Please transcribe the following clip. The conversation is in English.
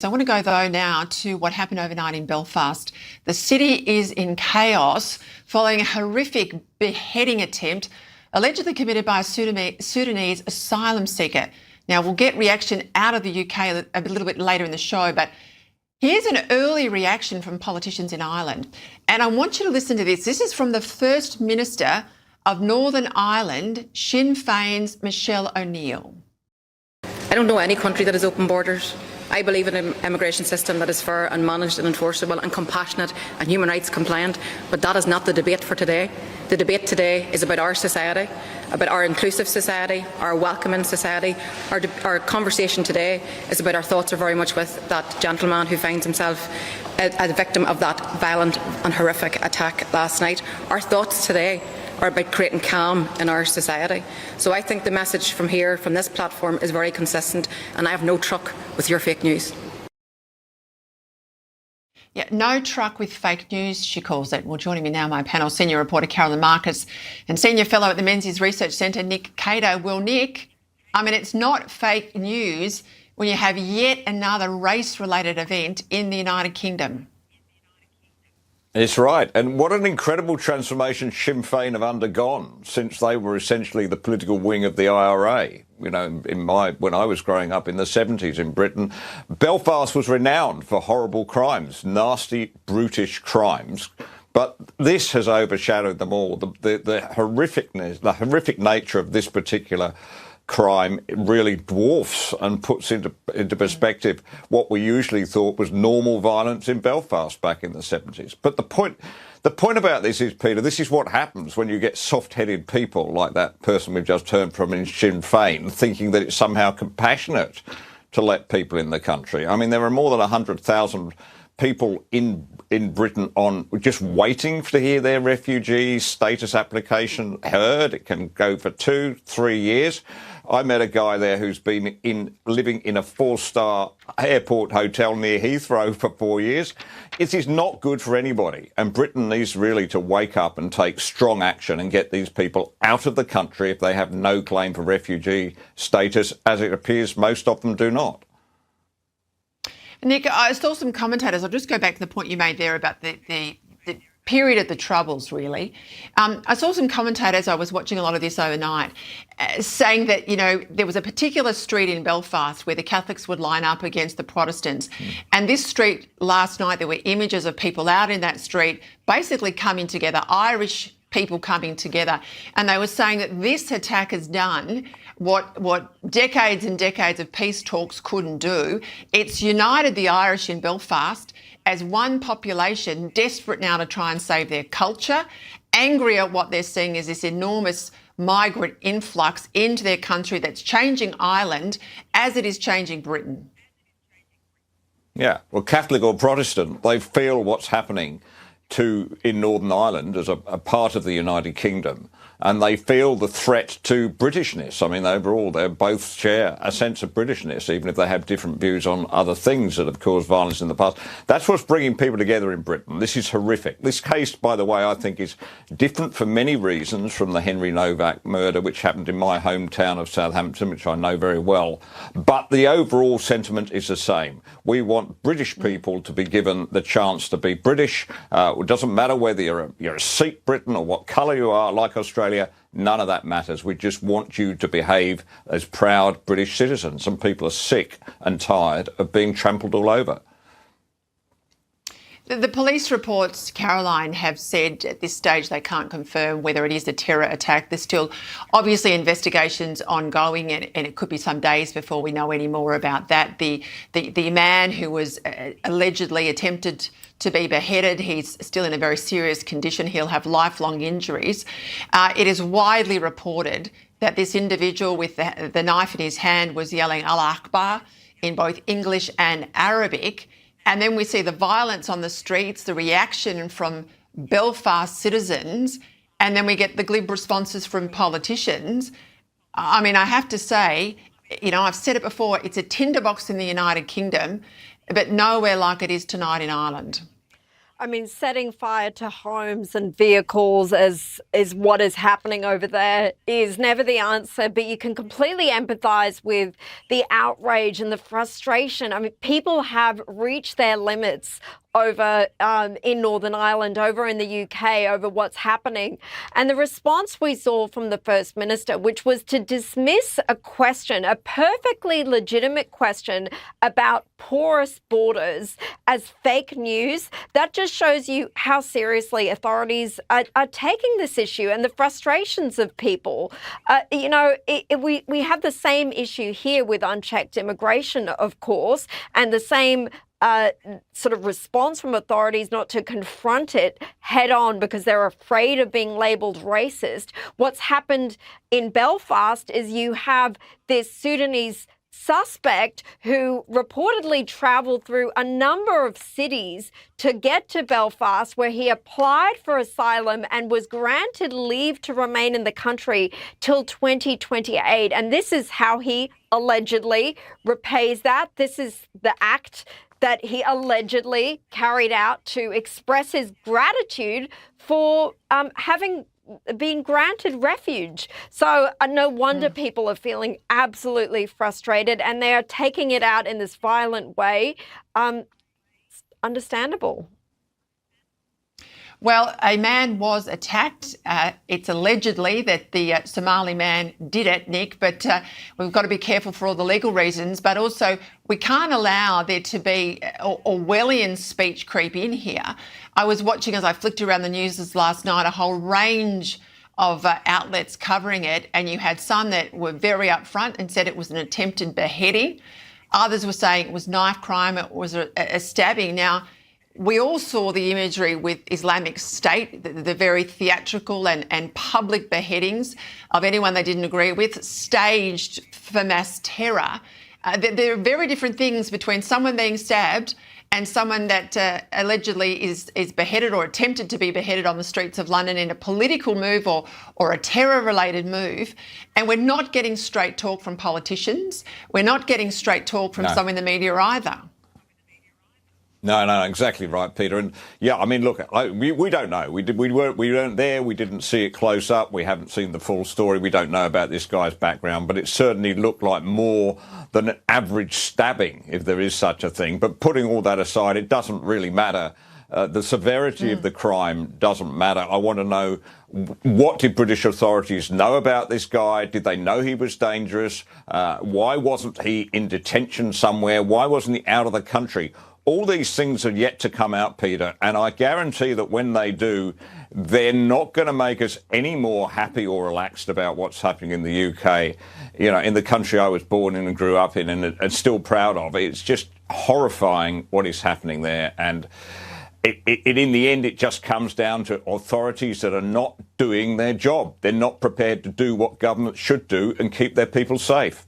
So I want to go, though, now to what happened overnight in Belfast. The city is in chaos following a horrific beheading attempt allegedly committed by a Sudanese asylum seeker. Now, we'll get reaction out of the UK a little bit later in the show, but here's an early reaction from politicians in Ireland. And I want you to listen to this. This is from the First Minister of Northern Ireland, Sinn Féin's Michelle O'Neill. I don't know any country that has open borders. I believe in an immigration system that is fair and managed and enforceable and compassionate and human rights compliant, but that is not the debate for today. The debate today is about our society, about our inclusive society, our welcoming society. Our conversation today is about our thoughts are very much with that gentleman who finds himself a victim of that violent and horrific attack last night. Our thoughts today are about creating calm in our society. So I think the message from here, from this platform, is very consistent, and I have no truck with your fake news. Yeah, no truck with fake news, she calls it. Well, joining me now, my panel, senior reporter Carolyn Marcus and senior fellow at the Menzies Research Centre, Nick Cato. Well, Nick, I mean, it's not fake news when you have yet another race-related event in the United Kingdom. It's right. And what an incredible transformation Sinn Féin have undergone since they were essentially the political wing of the IRA. You know, when I was growing up in the 70s in Britain, Belfast was renowned for horrible crimes, nasty, brutish crimes. But this has overshadowed them all. The horrificness, the horrific nature of this particular crime really dwarfs and puts into perspective what we usually thought was normal violence in Belfast back in the 70s. But the point about this is, Peter, this is what happens when you get soft-headed people like that person we've just heard from in Sinn Féin thinking that it's somehow compassionate to let people in the country. I mean, there are more than 100,000 people in Britain on just waiting to hear their refugee status application heard. It can go for 2-3 years. I met a guy there who's been living in a 4-star airport hotel near Heathrow for 4 years. It is not good for anybody. And Britain needs really to wake up and take strong action and get these people out of the country if they have no claim for refugee status, as it appears most of them do not. Nick, I saw some commentators. I'll just go back to the point you made there about the period of the Troubles, really. I saw some commentators, I was watching a lot of this overnight, saying that, you know, there was a particular street in Belfast where the Catholics would line up against the Protestants. And this street, last night, there were images of people out in that street basically coming together, Irish people coming together. And they were saying that this attack has done what decades and decades of peace talks couldn't do. It's united the Irish in Belfast as one population, desperate now to try and save their culture, angry at what they're seeing as this enormous migrant influx into their country that's changing Ireland as it is changing Britain. Yeah, well, Catholic or Protestant, they feel what's happening in Northern Ireland as a part of the United Kingdom, and they feel the threat to Britishness. I mean, overall, they both share a sense of Britishness, even if they have different views on other things that have caused violence in the past. That's what's bringing people together in Britain. This is horrific. This case, by the way, I think is different for many reasons from the Henry Novak murder, which happened in my hometown of Southampton, which I know very well. But the overall sentiment is the same. We want British people to be given the chance to be British. It doesn't matter whether you're a Sikh Briton or what colour you are, like Australia. None of that matters. We just want you to behave as proud British citizens. Some people are sick and tired of being trampled all over. The police reports, Caroline, have said at this stage they can't confirm whether it is a terror attack. There's still obviously investigations ongoing, and it could be some days before we know any more about that. The man who was allegedly attempted to be beheaded, he's still in a very serious condition. He'll have lifelong injuries. It is widely reported that this individual with the knife in his hand was yelling Allah Akbar in both English and Arabic. And then we see the violence on the streets, the reaction from Belfast citizens, and then we get the glib responses from politicians. I mean, I have to say, you know, I've said it before, it's a tinderbox in the United Kingdom, but nowhere like it is tonight in Ireland. I mean, setting fire to homes and vehicles as is what is happening over there is never the answer, but you can completely empathise with the outrage and the frustration. I mean, people have reached their limits over in Northern Ireland, over in the UK, over what's happening. And the response we saw from the First Minister, which was to dismiss a question, a perfectly legitimate question about porous borders as fake news, that just shows you how seriously authorities are taking this issue and the frustrations of people. We have the same issue here with unchecked immigration, of course, and the same sort of response from authorities not to confront it head on because they're afraid of being labelled racist. What's happened in Belfast is you have this Sudanese suspect who reportedly travelled through a number of cities to get to Belfast, where he applied for asylum and was granted leave to remain in the country till 2028. And this is how he allegedly repays that. This is the act that he allegedly carried out to express his gratitude for having been granted refuge. So no wonder people are feeling absolutely frustrated, and they are taking it out in this violent way. Understandable. Well, a man was attacked. It's allegedly that the Somali man did it, Nick, but we've got to be careful for all the legal reasons. But also, we can't allow there to be Orwellian speech creep in here. I was watching, as I flicked around the news last night, a whole range of outlets covering it, and you had some that were very upfront and said it was an attempted beheading. Others were saying it was knife crime, it was a stabbing. Now, we all saw the imagery with Islamic State, the very theatrical and public beheadings of anyone they didn't agree with, staged for mass terror. There are very different things between someone being stabbed and someone that allegedly is beheaded or attempted to be beheaded on the streets of London in a political move or a terror-related move. And we're not getting straight talk from politicians. We're not getting straight talk from some in the media either. No, exactly right, Peter. And yeah, I mean, look, we don't know. We weren't there. We didn't see it close up. We haven't seen the full story. We don't know about this guy's background, but it certainly looked like more than an average stabbing, if there is such a thing. But putting all that aside, it doesn't really matter. The severity of the crime doesn't matter. I want to know, what did British authorities know about this guy? Did they know he was dangerous? Why wasn't he in detention somewhere? Why wasn't he out of the country? All these things are yet to come out, Peter, and I guarantee that when they do, they're not going to make us any more happy or relaxed about what's happening in the UK, you know, in the country I was born in and grew up in and still proud of. It's just horrifying what is happening there. And in the end, it just comes down to authorities that are not doing their job. They're not prepared to do what government should do and keep their people safe.